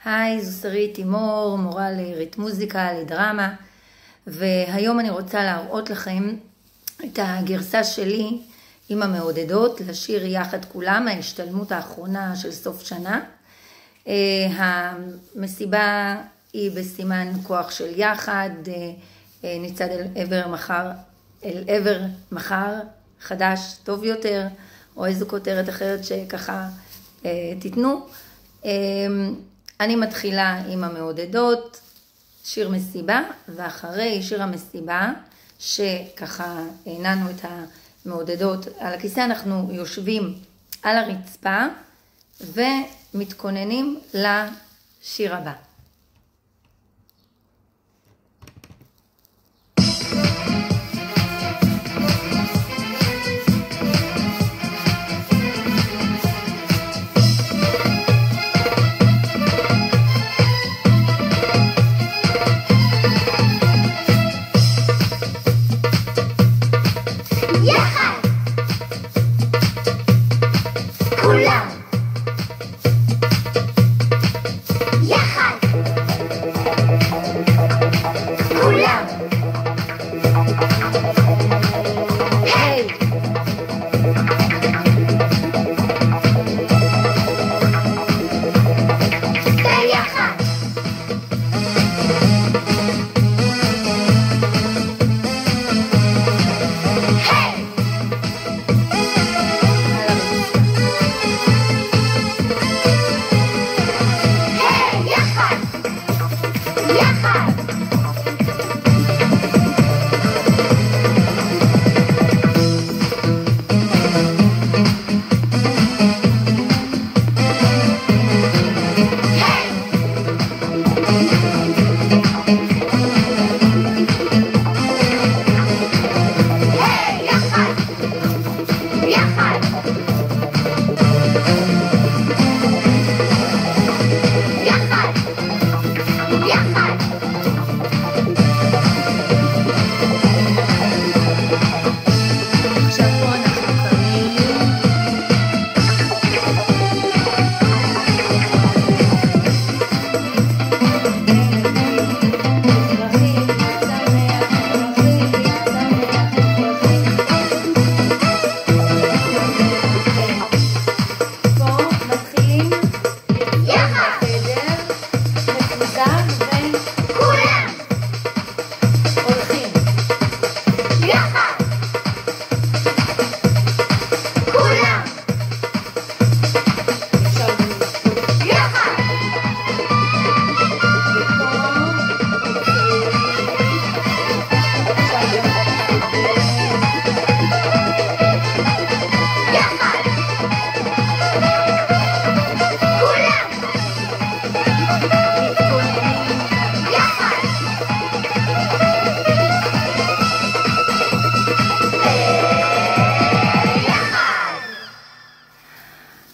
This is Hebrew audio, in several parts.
היי, זו שרית תימור, מורה לריתמוזיקה, לדרמה, והיום אני רוצה להראות לכם את הגרסה שלי עם המעודדות לשיר יחד כולם, ההשתלמות האחרונה של סוף שנה. המסיבה היא בסימן כוח של יחד, נצעד אל עבר מחר חדש, טוב יותר, או איזו כותרת אחרת שככה תיתנו. אני מתחילה עם המעודדות, שיר מסיבה, ואחרי שיר המסיבה, שככה העננו את המעודדות על הכיסא, אנחנו יושבים על הרצפה ומתכוננים לשיר הבא.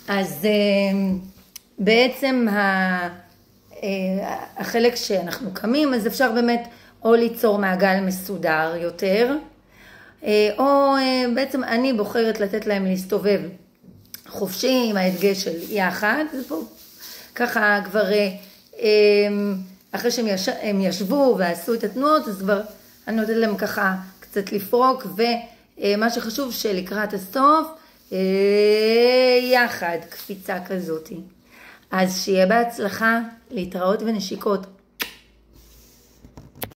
אז בעצם החלק שאנחנו קמים, אז אפשר באמת או ליצור מעגל מסודר יותר, או בעצם אני בוחרת לתת להם להסתובב חופשי עם ההדגש של יחד, ופה ככה כבר אחרי שהם ישבו ועשו את התנועות, אז כבר אני נותנת להם ככה קצת לפרוק, ומה שחשוב שלקראת הסוף, יחד, קפיצה כזאת. אז שיהיה בהצלחה, להתראות ונשיקות.